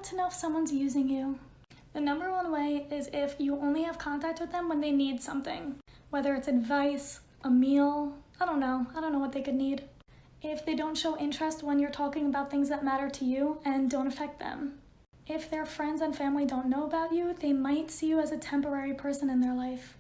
how to know if someone's using you? The number one way is if you only have contact with them when they need something. Whether it's advice, a meal, I don't know what they could need. If they don't show interest when you're talking about things that matter to you and don't affect them. If their friends and family don't know about you, they might see you as a temporary person in their life.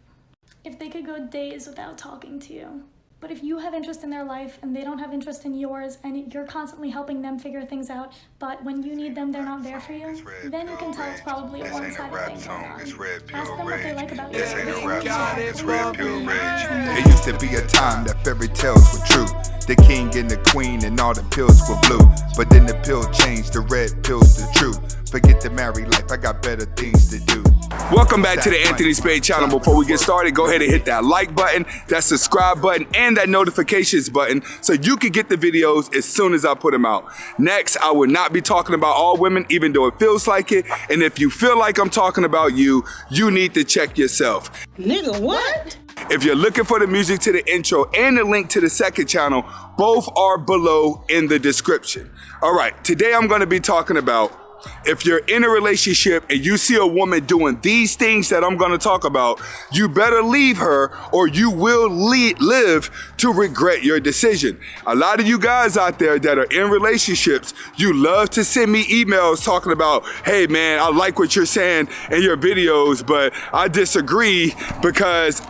If they could go days without talking to you. But if you have interest in their life and they don't have interest in yours and you're constantly helping them figure things out, but when you need them, they're not there for you, then you can tell it's probably a one-sided thing going on. Ask them what they like about you. This ain't a rap song, it's red pill rage. There used to be a time that fairy tales were true. The king and the queen and all the pills were blue. But then the pill changed, the red pill's the truth. Forget the married life, I got better things to do. Welcome back to the Anthony Spade channel. Before we get started, go ahead and hit that like button, that subscribe button, and that notifications button so you can get the videos as soon as I put them out. Next, I will not be talking about all women, even though it feels like it. And if you feel like I'm talking about you, you need to check yourself. Nigga, what? If you're looking for the music to the intro and the link to the second channel, both are below in the description. All right, today I'm going to be talking about if you're in a relationship and you see a woman doing these things that I'm going to talk about, you better leave her or you will live to regret your decision. A lot of you guys out there that are in relationships, you love to send me emails talking about, hey man, I like what you're saying in your videos, but I disagree because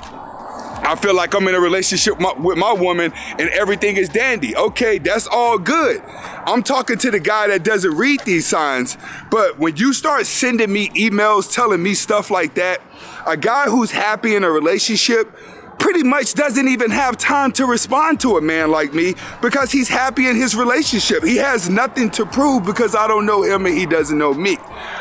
I feel like I'm in a relationship with my woman and everything is dandy. Okay, that's all good. I'm talking to the guy that doesn't read these signs, but when you start sending me emails telling me stuff like that, a guy who's happy in a relationship pretty much doesn't even have time to respond to a man like me because he's happy in his relationship. He has nothing to prove because I don't know him and he doesn't know me.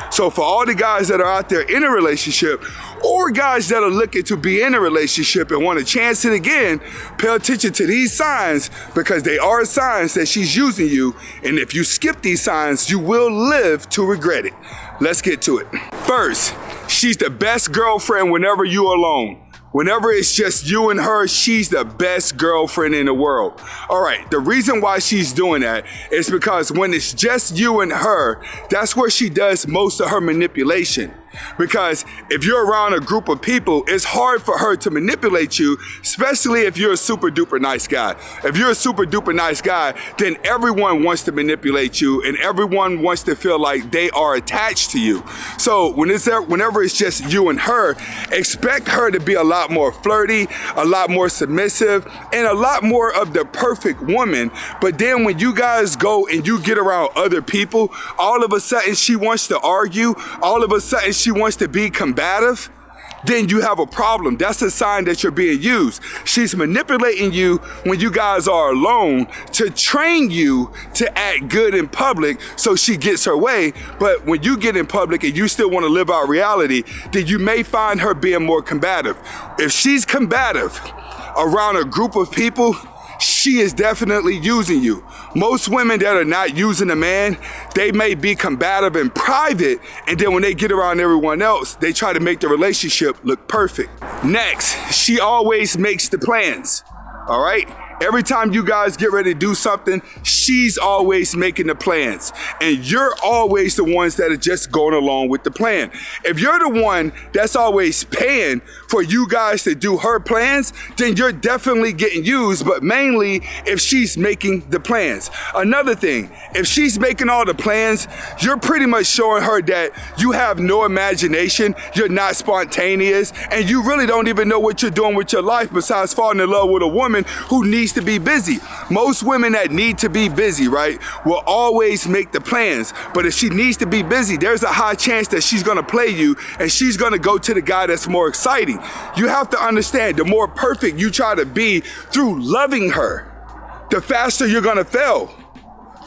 So for all the guys that are out there in a relationship or guys that are looking to be in a relationship and want to chance it again, pay attention to these signs because they are signs that she's using you. And if you skip these signs, you will live to regret it. Let's get to it. First, she's the best girlfriend whenever you're alone. Whenever it's just you and her, she's the best girlfriend in the world. All right, the reason why she's doing that is because when it's just you and her, that's where she does most of her manipulation. Because if you're around a group of people, it's hard for her to manipulate you, especially if you're a super duper nice guy. If you're a super duper nice guy, then everyone wants to manipulate you and everyone wants to feel like they are attached to you. So whenever it's just you and her, expect her to be a lot more flirty, a lot more submissive, and a lot more of the perfect woman. But then when you guys go and you get around other people, all of a sudden she wants to argue, all of a sudden she wants to be combative, then you have a problem. That's a sign that you're being used. She's manipulating you when you guys are alone to train you to act good in public so she gets her way. But when you get in public and you still want to live out reality, then you may find her being more combative. If she's combative around a group of people, she is definitely using you. Most women that are not using a man, they may be combative in private, and then when they get around everyone else, they try to make the relationship look perfect. Next, she always makes the plans, all right? Every time you guys get ready to do something, she's always making the plans. And you're always the ones that are just going along with the plan. If you're the one that's always paying for you guys to do her plans, then you're definitely getting used, but mainly if she's making the plans. Another thing, if she's making all the plans, you're pretty much showing her that you have no imagination, you're not spontaneous, and you really don't even know what you're doing with your life besides falling in love with a woman who needs to be busy. Most women that need to be busy, right, will always make the plans. But if she needs to be busy, there's a high chance that she's gonna play you and she's gonna go to the guy that's more exciting. You have to understand, the more perfect you try to be through loving her, the faster you're gonna fail.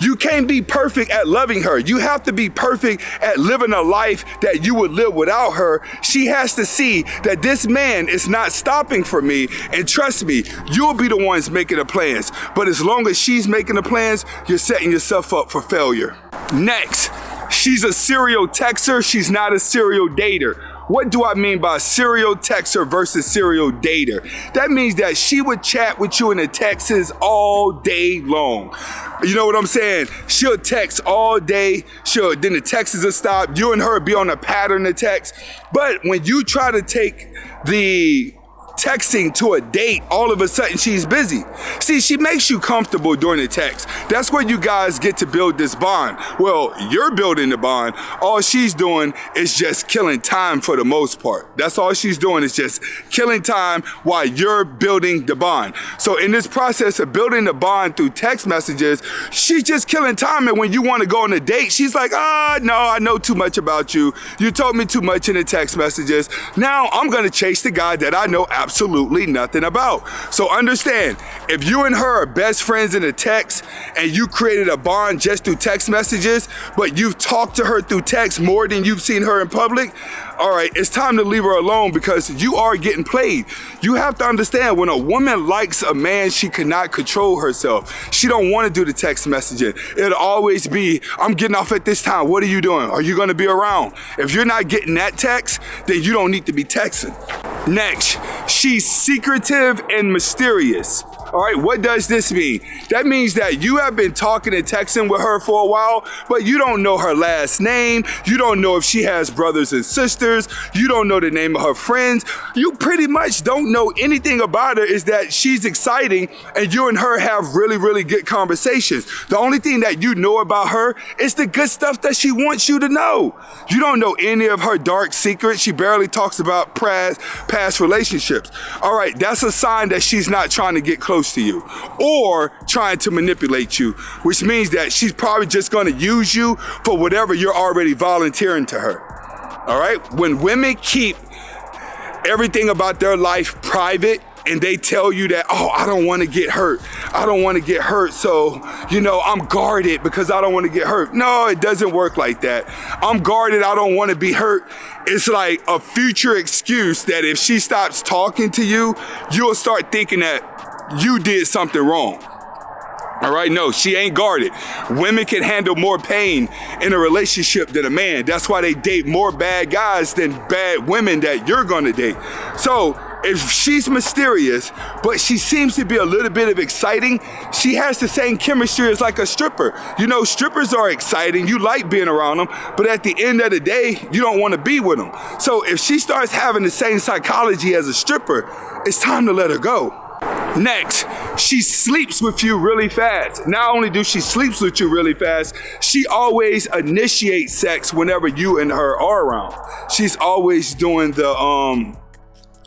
You can't be perfect at loving her. You have to be perfect at living a life that you would live without her. She has to see that this man is not stopping for me. And trust me, you'll be the ones making the plans. But as long as she's making the plans, you're setting yourself up for failure. Next, she's a serial texter. She's not a serial dater. What do I mean by serial texter versus serial dater? That means that she would chat with you in the texts all day long. You know what I'm saying? She'll text all day. Then the texts will stop. You and her be on a pattern of text. But when you try to take the texting to a date, all of a sudden she's busy. See, she makes you comfortable during the text. That's where you guys get to build this bond. Well, you're building the bond. All she's doing is just killing time for the most part. That's all she's doing is just killing time while you're building the bond. So in this process of building the bond through text messages, she's just killing time. And when you want to go on a date, she's like, no, I know too much about you. You told me too much in the text messages. Now I'm going to chase the guy that I know absolutely nothing about. So understand, if you and her are best friends in a text and you created a bond just through text messages, but you've talked to her through text more than you've seen her in public, all right, it's time to leave her alone because you are getting played. You have to understand, when a woman likes a man, she cannot control herself. She don't want to do the text messaging. It'll always be, I'm getting off at this time. What are you doing? Are you going to be around? If you're not getting that text, then you don't need to be texting. Next, she's secretive and mysterious. All right, what does this mean? That means that you have been talking and texting with her for a while, but you don't know her last name. You don't know if she has brothers and sisters. You don't know the name of her friends. You pretty much don't know anything about her. Is that she's exciting and you and her have really, really good conversations. The only thing that you know about her is the good stuff that she wants you to know. You don't know any of her dark secrets. She barely talks about past relationships. All right, that's a sign that she's not trying to get close to you or trying to manipulate you, which means that she's probably just going to use you for whatever you're already volunteering to her. All right, when women keep everything about their life private and they tell you that, oh, I don't want to get hurt. I don't want to get hurt. So, I'm guarded because I don't want to get hurt. No, it doesn't work like that. I'm guarded. I don't want to be hurt. It's like a future excuse that if she stops talking to you, you'll start thinking that you did something wrong. All right, no, she ain't guarded. Women can handle more pain in a relationship than a man. That's why they date more bad guys than bad women that you're gonna date. So if she's mysterious, but she seems to be a little bit of exciting, she has the same chemistry as like a stripper. Strippers are exciting. You like being around them, but at the end of the day, you don't want to be with them. So if she starts having the same psychology as a stripper, it's time to let her go. Next, she sleeps with you really fast. Not only do she sleeps with you really fast, she always initiates sex whenever you and her are around. She's always doing the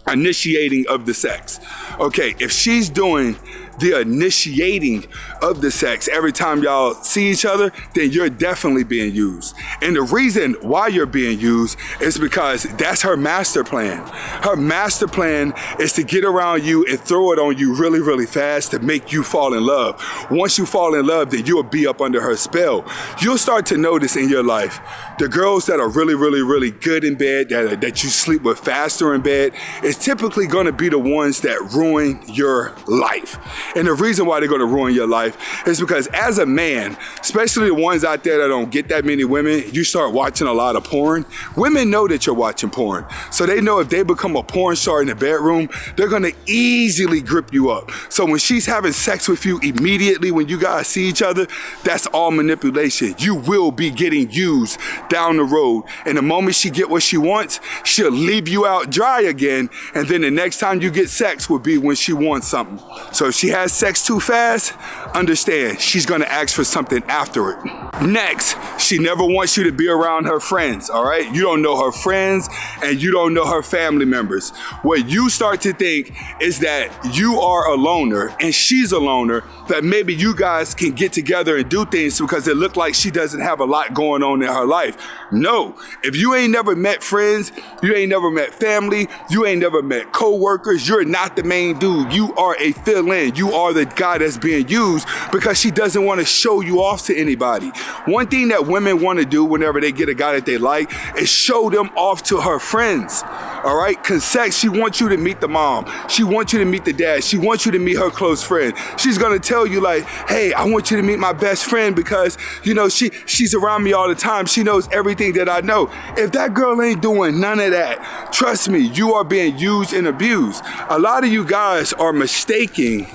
initiating of the sex. Okay, if she's doing the initiating of the sex every time y'all see each other, then you're definitely being used. And the reason why you're being used is because that's her master plan. Her master plan is to get around you and throw it on you really, really fast to make you fall in love. Once you fall in love, then you'll be up under her spell. You'll start to notice in your life, the girls that are really, really, really good in bed, that you sleep with faster in bed, is typically going to be the ones that ruin your life. And the reason why they're going to ruin your life is because as a man, especially the ones out there that don't get that many women, you start watching a lot of porn. Women know that you're watching porn. So they know if they become a porn star in the bedroom, they're going to easily grip you up. So when she's having sex with you immediately when you guys see each other, that's all manipulation. You will be getting used down the road. And the moment she get what she wants, she'll leave you out dry again. And then the next time you get sex will be when she wants something. So if she has sex too fast, understand she's gonna ask for something after it. Next, she never wants you to be around her friends, all right? You don't know her friends and you don't know her family members. What you start to think is that you are a loner and she's a loner, that maybe you guys can get together and do things because it looked like she doesn't have a lot going on in her life. No, if you ain't never met friends, you ain't never met family, you ain't never met co-workers, you're not the main dude. You are a fill-in. You are the guy that's being used because she doesn't want to show you off to anybody. One thing that women want to do whenever they get a guy that they like is show them off to her friends. all right? Consent, she wants you to meet the mom. She wants you to meet the dad. She wants you to meet her close friend. She's gonna tell you like, hey, I want you to meet my best friend because, you know, she's around me all the time. She knows everything that I know. If that girl ain't doing none of that, trust me, you are being used and abused. A lot of you guys are mistaking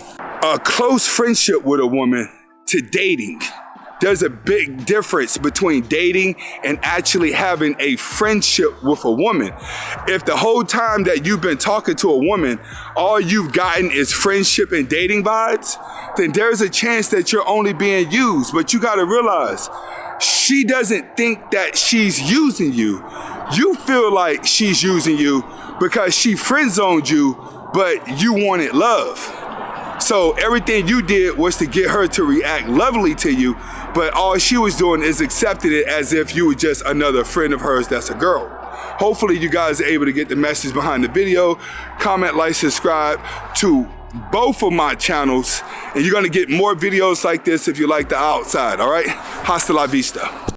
a close friendship with a woman to dating. There's a big difference between dating and actually having a friendship with a woman. If the whole time that you've been talking to a woman, all you've gotten is friendship and dating vibes, then there's a chance that you're only being used. But you gotta realize, she doesn't think that she's using you. You feel like she's using you because she friend zoned you, but you wanted love. So everything you did was to get her to react lovely to you, but all she was doing is accepting it as if you were just another friend of hers that's a girl. Hopefully you guys are able to get the message behind the video. Comment, like, subscribe to both of my channels, and you're gonna get more videos like this if you like the outside, all right? Hasta la vista.